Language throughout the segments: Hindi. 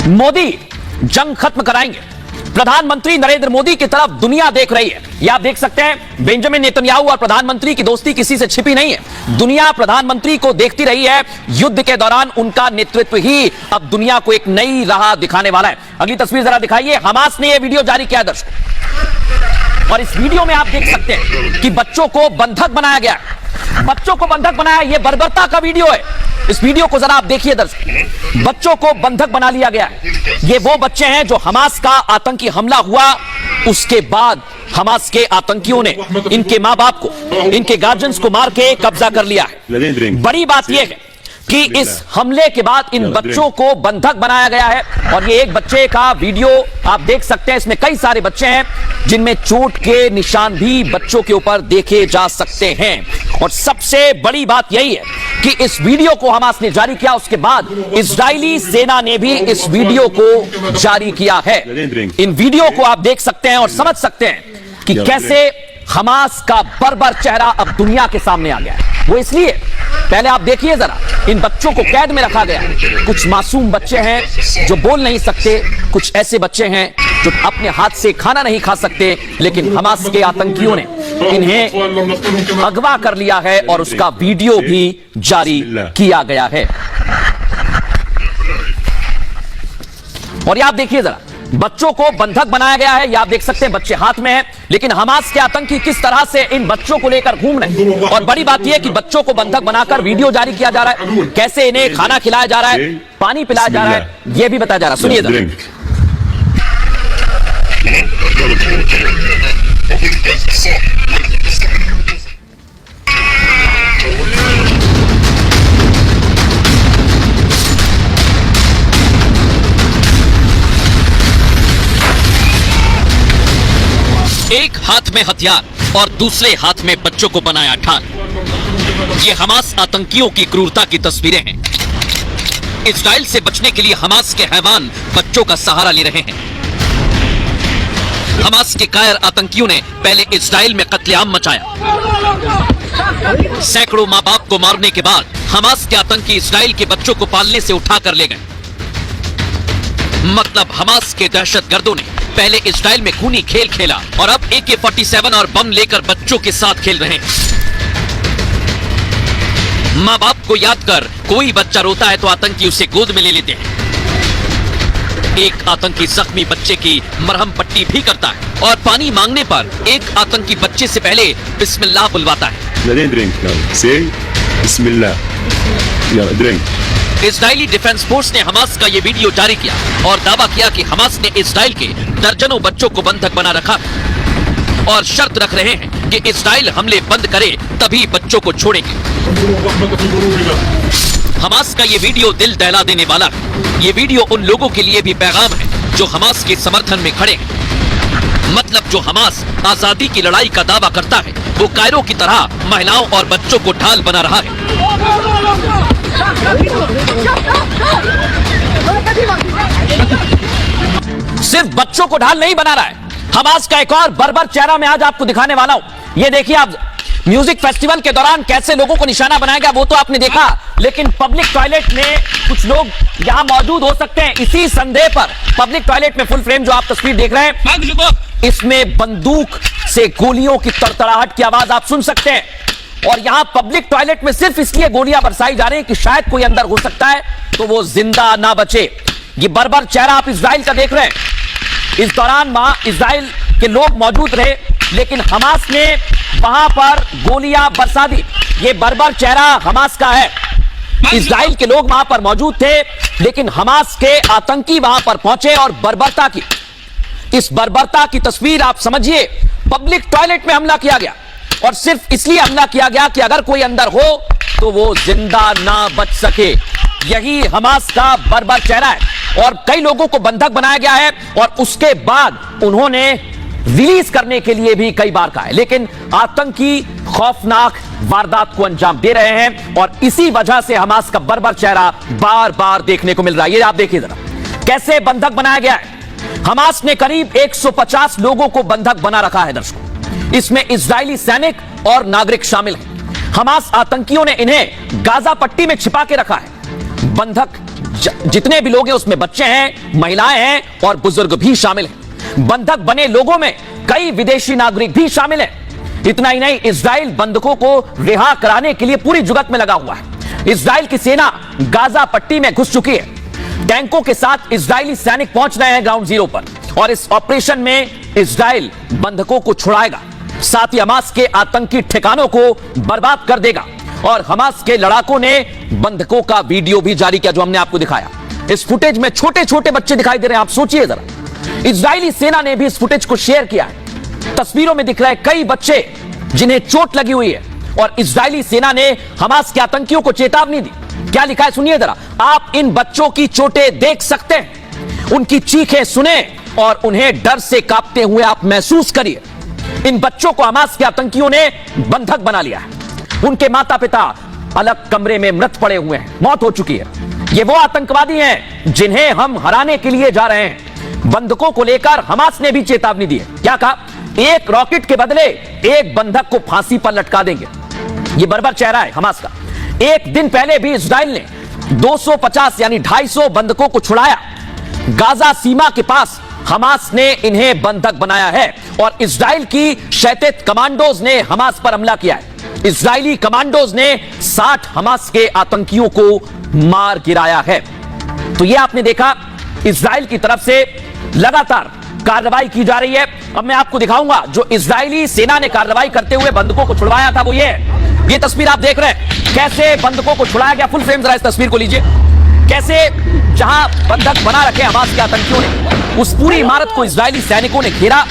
मोदी जंग खत्म कराएंगे। प्रधानमंत्री नरेंद्र मोदी की तरफ दुनिया देख रही है। यह आप देख सकते हैं, बेंजामिन नेतन्याहू और प्रधानमंत्री की दोस्ती किसी से छिपी नहीं है। दुनिया प्रधानमंत्री को देखती रही है। युद्ध के दौरान उनका नेतृत्व ही अब दुनिया को एक नई राह दिखाने वाला है। अगली तस्वीर जरा दिखाइए। हमास ने यह वीडियो जारी किया दर्शकों, और इस वीडियो में आप देख सकते हैं कि बच्चों को बंधक बनाया गया है। बच्चों को बंधक बनाया, यह बर्बरता का वीडियो है। इस वीडियो को जरा आप देखिए दर्शक। बच्चों को बंधक बना लिया गया है। ये वो बच्चे हैं जो हमास का आतंकी हमला हुआ उसके बाद हमास के आतंकियों ने इनके मां बाप को, इनके गार्जियंस को मार के कब्जा कर लिया है। बड़ी बात यह है कि इस हमले के बाद इन बच्चों को बंधक बनाया गया है। और ये एक बच्चे का वीडियो आप देख सकते हैं। इसमें कई सारे बच्चे हैं जिनमें चोट के निशान भी बच्चों के ऊपर देखे जा सकते हैं। और सबसे बड़ी बात यही है कि इस वीडियो को हमास ने जारी किया, उसके बाद इजरायली सेना ने भी इस वीडियो को जारी किया है। इन वीडियो को आप देख सकते हैं और समझ सकते हैं कि कैसे हमास का बर्बर चेहरा अब दुनिया के सामने आ गया है। वो इसलिए, पहले आप देखिए जरा, इन बच्चों को कैद में रखा गया है। कुछ मासूम बच्चे हैं जो बोल नहीं सकते, कुछ ऐसे बच्चे हैं जो अपने हाथ से खाना नहीं खा सकते, लेकिन हमास के आतंकियों ने इन्हें अगवा कर लिया है और उसका वीडियो भी जारी किया गया है। और ये आप देखिए जरा, बच्चों को बंधक बनाया गया है। ये आप देख सकते हैं, बच्चे हाथ में हैं, लेकिन हमास के आतंकी किस तरह से इन बच्चों को लेकर घूम रहे हैं। और बड़ी बात यह है कि बच्चों को बंधक बनाकर वीडियो जारी किया जा रहा है। कैसे इन्हें खाना खिलाया जा रहा है, पानी पिलाया जा रहा है, यह भी बताया जा रहा है। सुनिए जरा। एक हाथ में हथियार और दूसरे हाथ में बच्चों को बनाया ठार। ये हमास आतंकियों की क्रूरता की तस्वीरें हैं। इजराइल से बचने के लिए हमास के हैवान बच्चों का सहारा ले रहे हैं। हमास के कायर आतंकियों ने पहले इजराइल में कत्लेआम मचाया। सैकड़ों मां बाप को मारने के बाद हमास के आतंकी इजराइल के बच्चों को पालने से उठाकर ले गए। मतलब हमास के दहशतगर्दों ने पहले इजराइल में खूनी खेल खेला और अब AK-47 और बम लेकर बच्चों के साथ खेल रहे हैं। मां बाप को याद कर कोई बच्चा रोता है तो आतंकी उसे गोद में ले लेते हैं। एक आतंकी जख्मी बच्चे की मरहम पट्टी भी करता है और पानी मांगने पर एक आतंकी बच्चे से पहले बिस्मिल्लाह बुलवाता है। इजरायली डिफेंस फोर्स ने हमास का यह वीडियो जारी किया और दावा किया कि हमास ने इजराइल के दर्जनों बच्चों को बंधक बना रखा और शर्त रख रहे हैं कि इजराइल हमले बंद करे तभी बच्चों को छोड़ेंगे। हमास का यह वीडियो दिल दहला देने वाला है। ये वीडियो उन लोगों के लिए भी पैगाम है जो हमास के समर्थन में खड़े हैं। मतलब जो हमास आजादी की लड़ाई का दावा करता है, वो कायरों की तरह महिलाओं और बच्चों को ढाल बना रहा है। सिर्फ बच्चों को ढाल नहीं बना रहा है, हमास का एक और बर्बर चेहरा मैं आज आपको दिखाने वाला हूं। ये देखिए आप, म्यूजिक फेस्टिवल के दौरान कैसे लोगों को निशाना बनाया गया वो तो आपने देखा, लेकिन पब्लिक टॉयलेट में कुछ लोग यहां मौजूद हो सकते हैं। इसी संदेह पर पब्लिक टॉयलेट में फुल फ्रेम जो आप तस्वीर देख रहे हैं, इसमें बंदूक से गोलियों की तड़तड़ाहट की आवाज आप सुन सकते हैं। और यहां पब्लिक टॉयलेट में सिर्फ इसलिए गोलियां बरसाई जा रही है कि शायद कोई अंदर हो सकता है तो वो जिंदा ना बचे। ये बर्बर चेहरा आप इजराइल का देख रहे हैं। इस दौरान वहां इजराइल के लोग मौजूद रहे, लेकिन हमास ने वहां पर गोलियां बरसा दी। ये बर्बर चेहरा हमास का है। इजराइल के लोग वहां पर मौजूद थे, लेकिन हमास के आतंकी वहां पर पहुंचे और बर्बरता की, इस बर्बरता की तस्वीर आप समझिए। पब्लिक टॉयलेट में हमला किया गया और सिर्फ इसलिए हमला किया गया कि अगर कोई अंदर हो तो वो जिंदा ना बच सके। यही हमास का बर्बर चेहरा है। और कई लोगों को बंधक बनाया गया है और उसके बाद उन्होंने रिलीज करने के लिए भी कई बार कहा है, लेकिन आतंकी खौफनाक वारदात को अंजाम दे रहे हैं और इसी वजह से हमास का बर्बर चेहरा बार बार देखने को मिल रहा है। ये आप देखिए जरा, कैसे बंधक बनाया गया है। हमास ने करीब 150 लोगों को बंधक बना रखा है दर्शकों। इसमें इजरायली सैनिक और नागरिक शामिल हैं। हमास आतंकियों ने इन्हें गाजा पट्टी में छिपा के रखा है। बंधक जितने भी लोग हैं उसमें बच्चे हैं, महिलाएं हैं और बुजुर्ग भी शामिल हैं। बंधक बने लोगों में कई विदेशी नागरिक भी शामिल हैं। इतना ही नहीं, इजराइल बंधकों को रिहा कराने के लिए पूरी जुगत में लगा हुआ है। इजराइल की सेना गाजा पट्टी में घुस चुकी है। टैंकों के साथ इजरायली सैनिक पहुंच रहे हैं ग्राउंड जीरो पर और इस ऑपरेशन में इजराइल बंधकों को छुड़ाएगा, साथ ही हमास के आतंकी ठिकानों को बर्बाद कर देगा। और हमास के लड़ाकों ने बंधकों का वीडियो भी जारी किया जो हमने आपको दिखाया। इस फुटेज में छोटे छोटे बच्चे दिखाई दे रहे हैं। आप सोचिए जरा, इजरायली सेना ने भी इस फुटेज को शेयर किया है। तस्वीरों में दिख रहे कई बच्चे जिन्हें चोट लगी हुई है और इजरायली सेना ने हमास के आतंकियों को चेतावनी दी। क्या लिखा है सुनिए जरा। आप इन बच्चों की चोटें देख सकते हैं, उनकी चीखें सुने और उन्हें डर से कांपते हुए आप महसूस करिए। इन बच्चों को हमास के आतंकियों ने बंधक बना लिया है। उनके माता पिता अलग कमरे में मृत पड़े हुए हैं, मौत हो चुकी है। ये वो आतंकवादी हैं जिन्हें हम हराने के लिए जा रहे हैं। बंधकों को लेकर हमास ने भी चेतावनी दी है। क्या कहा? एक रॉकेट के बदले एक बंधक को फांसी पर लटका देंगे। ये बर्बर चेहरा है हमास का। एक दिन पहले भी इजराइल ने 250 यानी 250 बंधकों को छुड़ाया। गाजा सीमा के पास हमास ने इन्हें बंधक बनाया है और इजराइल की शैतान कमांडोज ने हमास पर हमला किया है। इजरायली कमांडोज ने 60 हमास के आतंकियों को मार गिराया है। तो यह आपने देखा, इजराइल की तरफ से लगातार कार्रवाई की जा रही है। अब मैं आपको दिखाऊंगा जो इजरायली सेना ने कार्रवाई करते हुए बंधकों को छुड़वाया था वो ये तस्वीर आप देख रहे हैं। कैसे बंधकों को छुड़ाया गया, फुल फ्रेम जरा इस तस्वीर को लीजिए। कैसे जहां बंधक बना रखे हमास के आतंकियों ने, उस पूरी इमारत को इजरायली सैनिकों ने घेरा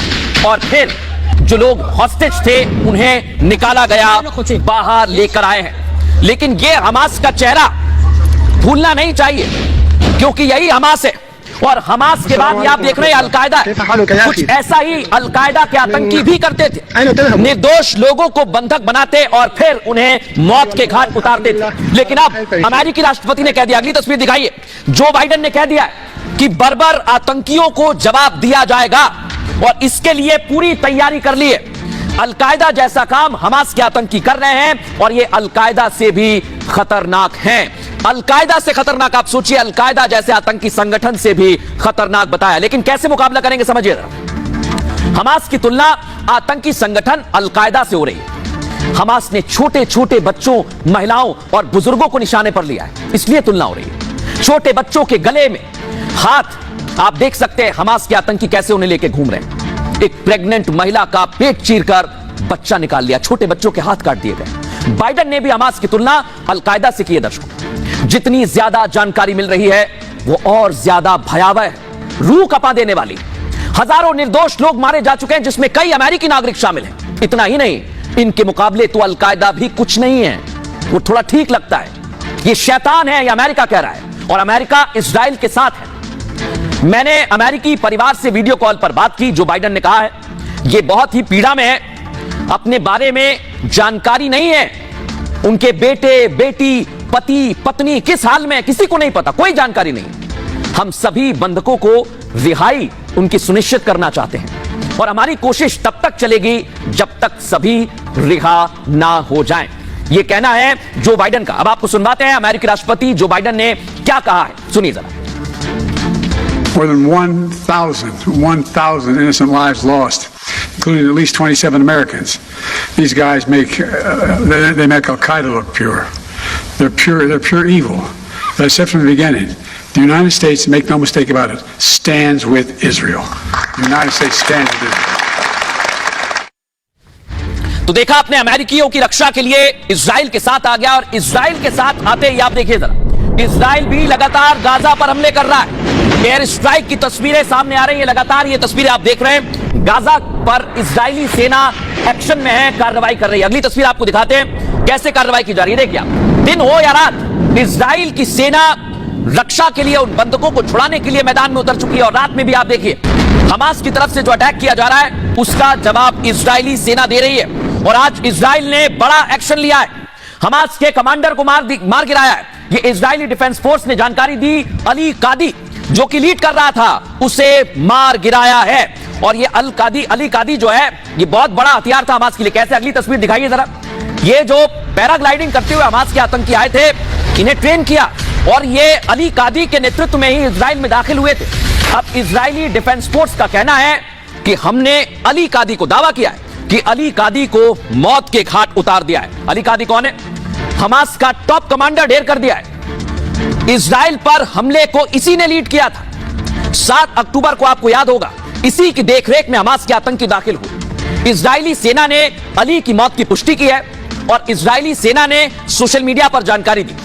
और फिर जो लोग हॉस्टेज थे उन्हें निकाला गया, बाहर लेकर आए हैं। लेकिन ये हमास का चेहरा भूलना नहीं चाहिए क्योंकि यही हमास है। और हमास के बाद ये आप देख रहे हैं अलकायदा, कुछ ऐसा ही अलकायदा के आतंकी भी करते थे। निर्दोष लोगों को बंधक बनाते और फिर उन्हें मौत के घाट उतारते थे। लेकिन अब अमेरिकी राष्ट्रपति ने कह दिया, अगली तस्वीर दिखाइए, जो बाइडेन ने कह दिया कि बर्बर आतंकियों को जवाब दिया जाएगा और इसके लिए पूरी तैयारी कर ली है। अलकायदा जैसा काम हमास के आतंकी कर रहे हैं और ये अलकायदा से भी खतरनाक हैं। अलकायदा से खतरनाक, आप सोचिए, अलकायदा जैसे आतंकी संगठन से भी खतरनाक बताया। लेकिन कैसे मुकाबला करेंगे समझिए। हमास की तुलना आतंकी संगठन अलकायदा से हो रही है। हमास ने छोटे छोटे बच्चों, महिलाओं और बुजुर्गों को निशाने पर लिया है, इसलिए तुलना हो रही है। छोटे बच्चों के गले में हाथ आप देख सकते हैं हमास के आतंकी कैसे उन्हें लेके घूम रहे हैं। एक प्रेग्नेंट महिला का पेट चीरकर बच्चा निकाल लिया, छोटे बच्चों के हाथ काट दिए गए। बाइडेन ने भी हमास की तुलना अलकायदा से की है। दर्शकों, जितनी ज्यादा जानकारी मिल रही है वो और ज्यादा भयावह है, रूह कपा देने वाली। हजारों निर्दोष लोग मारे जा चुके हैं जिसमें कई अमेरिकी नागरिक शामिल हैं। इतना ही नहीं, इनके मुकाबले तो अलकायदा भी कुछ नहीं है। वो थोड़ा ठीक लगता है, ये शैतान है, ये अमेरिका कह रहा है और अमेरिका इजराइल के साथ है। मैंने अमेरिकी परिवार से वीडियो कॉल पर बात की। जो बाइडेन ने कहा है ये बहुत ही पीड़ा में है, अपने बारे में जानकारी नहीं है, उनके बेटे बेटी पति पत्नी किस हाल में, किसी को नहीं पता, कोई जानकारी नहीं। हम सभी बंधकों को रिहाई उनकी सुनिश्चित करना चाहते हैं और हमारी कोशिश तब तक चलेगी जब तक सभी रिहा ना हो जाएं। यह कहना है जो बाइडेन का। अब आपको सुनवाते हैं अमेरिकी राष्ट्रपति जो बाइडेन ने क्या कहा है, सुनिए जरा। More than 1,000 innocent lives lost, including at least 27 Americans. These guys make Al-Qaeda look pure. They're pure evil. As I said from the beginning, the United States, make no mistake about it, stands with Israel. The United States stands with Israel. तो देखा आपने, अमेरिकियों की रक्षा के लिए इजराइल के साथ आ गया और इजराइल के साथ आते ही आप देखिए जरा, इजराइल भी लगातार गाजा पर हमले कर रहा है। एयर स्ट्राइक की तस्वीरें सामने आ रही है लगातार। ये तस्वीरें आप देख रहे हैं, गाजा पर इजरायली सेना एक्शन में है, कार्रवाई कर रही है। अगली तस्वीर आपको दिखाते हैं कैसे कार्रवाई की जा रही है। देखिए, दिन हो या रात, इजराइल की सेना रक्षा के लिए, उन बंधकों को छुड़ाने के लिए मैदान में उतर चुकी है। और रात में भी आप देखिए, हमास की तरफ से जो अटैक किया जा रहा है उसका जवाब इजरायली सेना दे रही है। और आज इजराइल ने बड़ा एक्शन लिया है, हमास के कमांडर को मार गिराया है। ये इजरायली डिफेंस फोर्स ने जानकारी दी, अली कादी जो कि लीड कर रहा था उसे मार गिराया है। और ये अली कादी जो है ये बहुत बड़ा हथियार था हमास के लिए। कैसे, अगली तस्वीर दिखाइए जरा। ये जो पैराग्लाइडिंग करते हुए हमास के आतंकी आए थे, इन्हें ट्रेन किया और ये अली कादी के नेतृत्व में ही इजराइल में दाखिल हुए थे। अब इजरायली डिफेंस फोर्स का कहना है कि हमने अली कादी को दावा किया है कि अली कादी को मौत के घाट उतार दिया है। अली कादी कौन है? हमास का टॉप कमांडर ढेर कर दिया है। इजराइल पर हमले को इसी ने लीड किया था। 7 अक्टूबर को आपको याद होगा, इसी की देखरेख में हमास के आतंकी दाखिल हुए। इजरायली सेना ने अली की मौत की पुष्टि की है और इजरायली सेना ने सोशल मीडिया पर जानकारी दी।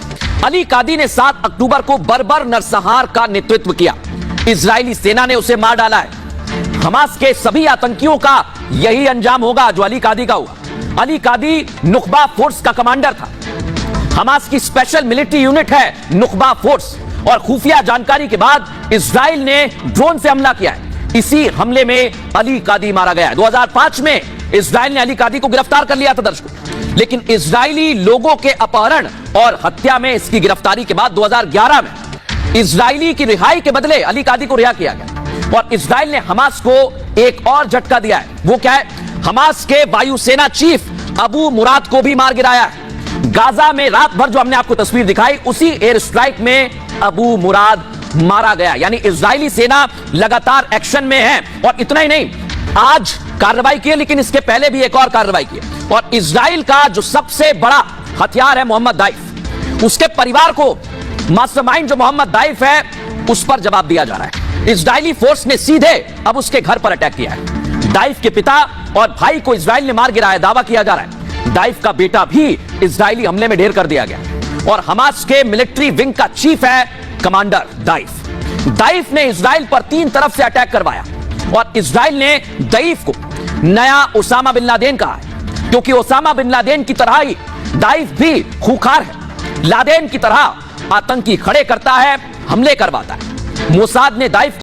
अली कादी ने 7 अक्टूबर को बर्बर नरसंहार का नेतृत्व किया। इजरायली सेना ने उसे मार डाला है। हमास के सभी आतंकियों का यही अंजाम होगा जो अली कादी का हुआ। अली कादी नुखबा फोर्स का कमांडर था। हमास की स्पेशल मिलिट्री यूनिट है नुखबा फोर्स, और खुफिया जानकारी के बाद इजराइल ने ड्रोन से हमला किया है। इसी हमले में अली कादी मारा गया है। 2005 में इजराइल ने अली कादी को गिरफ्तार कर लिया था दर्शकों, लेकिन इजरायली लोगों के अपहरण और हत्या में इसकी गिरफ्तारी के बाद 2011 में इजरायली की रिहाई के बदले अली कादी को रिहा किया गया। और इजराइल ने हमास को एक और झटका दिया है। वो क्या है? हमास के वायुसेना चीफ अबू मुराद को भी मार गिराया है। गाजा में रात भर जो हमने आपको तस्वीर दिखाई, उसी एयर स्ट्राइक में अबू मुराद मारा गया। यानी इजरायली सेना लगातार एक्शन में है। और इतना ही नहीं, आज कार्रवाई की है, लेकिन इसके पहले भी एक और कार्रवाई की है। और इजराइल का जो सबसे बड़ा हथियार है मोहम्मद दाइफ, उसके परिवार को, मास्टरमाइंड जो मोहम्मद दाइफ है, उस पर जवाब दिया जा रहा है। इजरायली फोर्स ने सीधे अब उसके घर पर अटैक किया है। दाइफ के पिता और भाई को इजराइल ने मार गिराया, दावा किया जा रहा है। दाइफ का बेटा भी इजरायली हमले में ढेर कर दिया गया। और हमास के मिलिट्री विंग का चीफ है कमांडर दाइफ। दाइफ ने इजराइल पर 3 तरफ से अटैक करवाया और इजराइल ने दाइफ को नया ओसामा बिन लादेन कहा है, क्योंकि ओसामा बिन लादेन की तरह ही दाइफ भी खूंखार है। लादेन की तरह आतंकी खड़े करता है, हमले करवाता है। मोसाद ने दाइफ